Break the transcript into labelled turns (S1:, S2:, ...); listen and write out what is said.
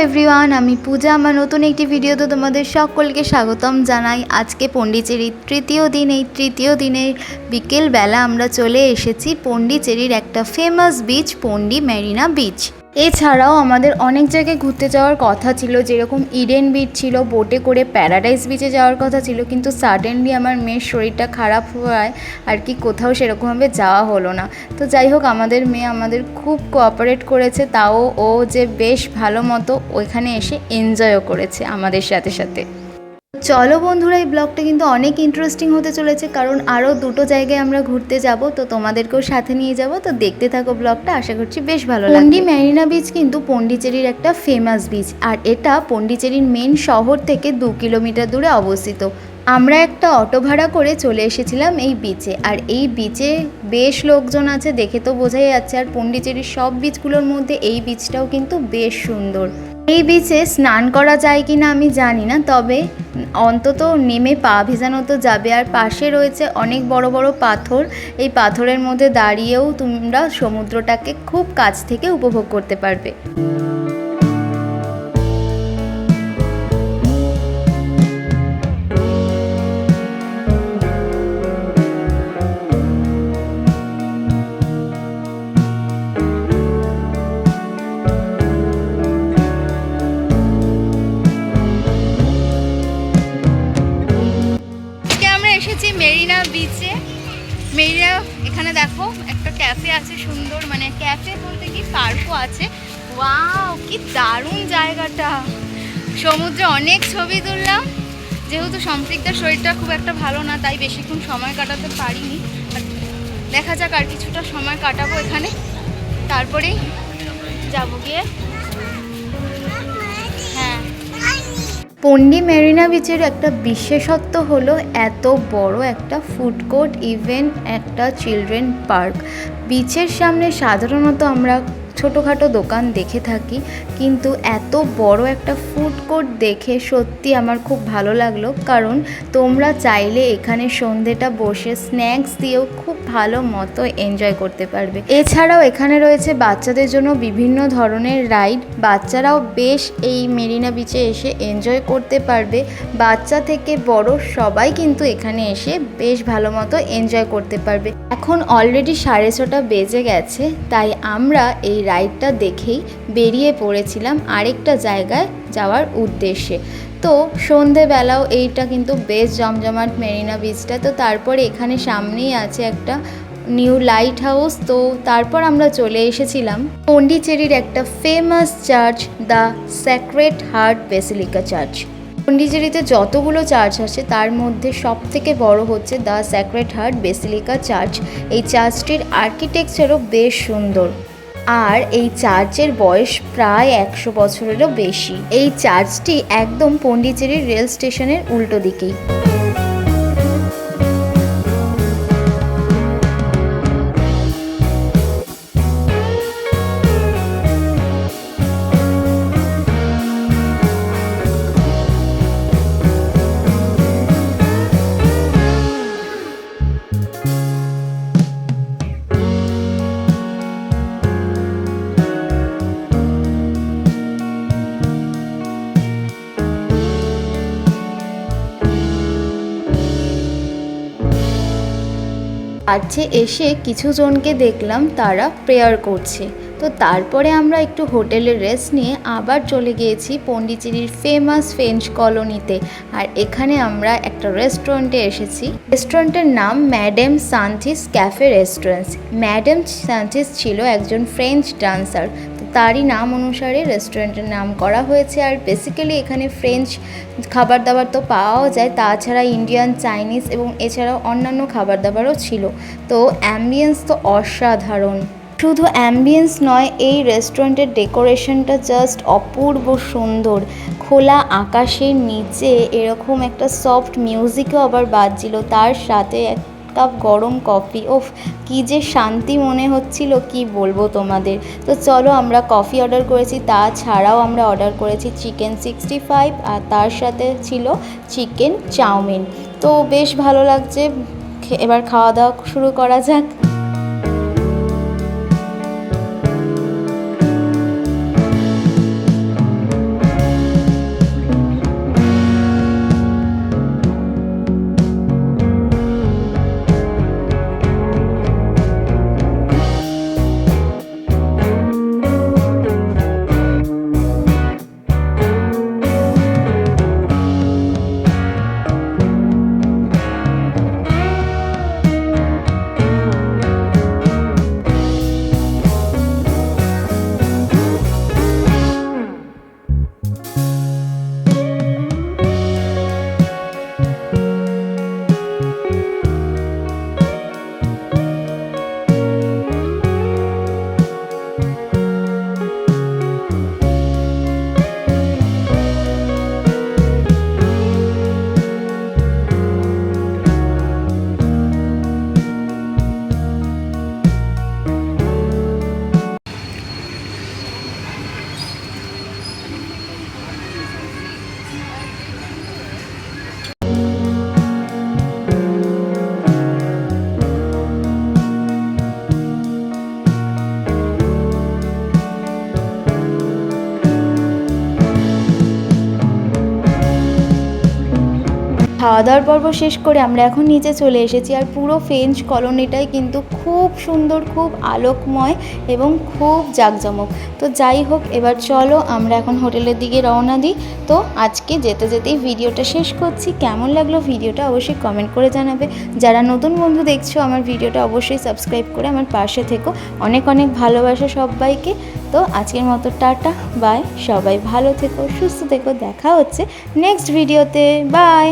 S1: Everyone, আমি পূজা। আমার নতুন একটি ভিডিওতে তোমাদের সকলকে স্বাগতম জানাই। আজকে পন্ডিচেরির তৃতীয় দিন। এই তৃতীয় দিনের বিকেলবেলা আমরা চলে এসেছি পন্ডিচেরির একটা ফেমাস বিচ, পন্ডি মেরিনা বিচ। এছাড়াও আমাদের অনেক জায়গায় ঘুরতে যাওয়ার কথা ছিল, যেরকম ইডেন বিচ ছিল, বোটে করে প্যারাডাইস বিচে যাওয়ার কথা ছিল, কিন্তু সাডেনলি আমার মেয়ের শরীরটা খারাপ হওয়ায় আর কি কোথাও সেরকমভাবে যাওয়া হলো না। তো যাই হোক, আমাদের মেয়ে আমাদের খুব কোঅপারেট করেছে, তাও ও যে বেশ ভালো মতো ওইখানে এসে এনজয়ও করেছে আমাদের সাথে সাথে। চলো বন্ধুরা, এই ব্লগটা কিন্তু অনেক ইন্টারেস্টিং হতে চলেছে, কারণ আরও দুটো জায়গায় আমরা ঘুরতে যাব, তো তোমাদেরকেও সাথে নিয়ে যাব। তো দেখতে থাকো ব্লগটা, আশা করছি বেশ ভালো লাগবে। পন্ডি মেরিনা বিচ কিন্তু পন্ডিচেরির একটা ফেমাস বিচ, আর এটা পন্ডিচেরির মেন শহর থেকে 2 কিলোমিটার দূরে অবস্থিত। আমরা একটা অটো ভাড়া করে চলে এসেছিলাম এই বিচে, আর এই বিচে বেশ লোকজন আছে, দেখে তো বোঝাই যাচ্ছে। আর পন্ডিচেরির সব বিচগুলোর মধ্যে এই বিচটাও কিন্তু বেশ সুন্দর। এই বিচে স্নান করা যায় কি না আমি জানি না, তবে অন্তত নেমে পা ভেজানো তো যাবে। আর পাশে রয়েছে অনেক বড় বড় পাথর, এই পাথরের মধ্যে দাঁড়িয়েও তোমরা সমুদ্রটাকে খুব কাছ থেকে উপভোগ করতে পারবে। এসেছি মেরিনা বিচে। মেরিনা, এখানে দেখো একটা ক্যাফে আছে সুন্দর, মানে ক্যাফে বলতে কি পার্কও আছে। ওয়াও, কি দারুণ জায়গাটা। সমুদ্রে অনেক ছবি তুললাম, যেহেতু সম্পৃক্তার শরীরটা খুব একটা ভালো না, তাই বেশিক্ষণ সময় কাটাতে পারিনি। দেখা যাক, আর কিছুটা সময় কাটাবো এখানে, তারপরেই যাবো গিয়ে। হ্যাঁ, পন্ডি মেরিনা বিচের একটা বিশেষত্ব হলো এত বড় একটা ফুড কোর্ট, ইভেন একটা চিলড্রেন পার্ক। বিচের সামনে সাধারণত আমরা ছোটোখাটো দোকান দেখে থাকি, কিন্তু এত বড় একটা ফুড কোর্ট দেখে সত্যি আমার খুব ভালো লাগলো। কারণ তোমরা চাইলে এখানে সন্ধেটা বসে স্ন্যাক্স দিয়েও খুব ভালো মতো এনজয় করতে পারবে। এছাড়াও এখানে রয়েছে বাচ্চাদের জন্য বিভিন্ন ধরনের রাইড, বাচ্চারাও বেশ এই মেরিনা বিচে এসে এনজয় করতে পারবে। বাচ্চা থেকে বড় সবাই কিন্তু এখানে এসে বেশ ভালো মতো এনজয় করতে পারবে। এখন অলরেডি 6:30 বেজে গেছে, তাই আমরা এই রাইডটা দেখেই বেরিয়ে পড়েছিলাম আরেকটা জায়গায় যাওয়ার উদ্দেশ্যে। তো সন্ধেবেলাও এইটা কিন্তু বেশ জমজমাট মেরিনা বিচটা। তো তারপরে এখানে সামনেই আছে একটা নিউ লাইট হাউস। তো তারপর আমরা চলে এসেছিলাম পন্ডিচেরির একটা famous church, the sacred heart basilica church. পন্ডিচেরিতে যতগুলো চার্চ আছে তার মধ্যে সবথেকে বড় হচ্ছে the sacred heart basilica church. এই চার্চটির আর্কিটেকচারও বেশ সুন্দর, আর এই চার্চের বয়স প্রায় 100 বছরেরও বেশি। এই চার্চটি একদম পন্ডিচেরির রেল স্টেশনের উল্টো দিকেই। চার্চে এসে কিছু জনকে দেখলাম তারা প্রেয়ার করছে। তো তারপরে আমরা একটু হোটেলে রেস্ট নিয়ে আবার চলে গিয়েছি পন্ডিচেরির ফেমাস ফ্রেঞ্চ কলোনিতে। আর এখানে আমরা একটা রেস্টুরেন্টে এসেছি। রেস্টুরেন্টের নাম ম্যাডাম সান্থিস ক্যাফে রেস্টুরেন্টস। ম্যাডাম সান্থিস ছিল একজন ফ্রেঞ্চ ডান্সার, তো তারই নাম অনুসারে রেস্টুরেন্টের নাম করা হয়েছে। আর বেসিক্যালি এখানে ফ্রেঞ্চ খাবার দাবার তো পাওয়াও যায়, তাছাড়া ইন্ডিয়ান, চাইনিজ এবং এছাড়াও অন্যান্য খাবার দাবারও ছিল। তো অ্যাম্বিয়েন্স তো অসাধারণ। শুধু অ্যাম্বিয়েন্স নয়, এই রেস্টুরেন্টের ডেকোরেশনটা জাস্ট অপূর্ব সুন্দর। খোলা আকাশের নিচে এরকম একটা সফট মিউজিকও আবার বাজছিল, তার সাথে এক কাপ গরম কফি। ওফ, কি যে শান্তি মনে হচ্ছিল, কি বলবো তোমাদের। তো চলো, আমরা কফি অর্ডার করেছি, তাছাড়াও আমরা অর্ডার করেছি চিকেন 65, আর তার সাথে ছিল চিকেন চাউমিন। তো বেশ ভালো লাগছে। এবার খাওয়া দাওয়া শুরু করা যাক। খাওয়া দাওয়ার পর্ব শেষ করে আমরা এখন নিচে চলে এসেছি। আর পুরো ফ্রেঞ্চ কলোনিটাই কিন্তু খুব সুন্দর, খুব আলোকময় এবং খুব জাঁকজমক। তো যাই হোক, এবার চলো আমরা এখন হোটেলের দিকে রওনা দিই। তো আজকে যেতে যেতেই ভিডিওটা শেষ করছি। কেমন লাগলো ভিডিওটা অবশ্যই কমেন্ট করে জানাবে। যারা নতুন বন্ধু দেখছো আমার ভিডিওটা অবশ্যই সাবস্ক্রাইব করে আমার পাশে থেকো। অনেক অনেক ভালোবাসা সবাইকে। তো আজকের মতো টাটা বাই, সবাই ভালো থেকো, সুস্থ থেকো, দেখা হচ্ছে নেক্সট ভিডিওতে। বাই।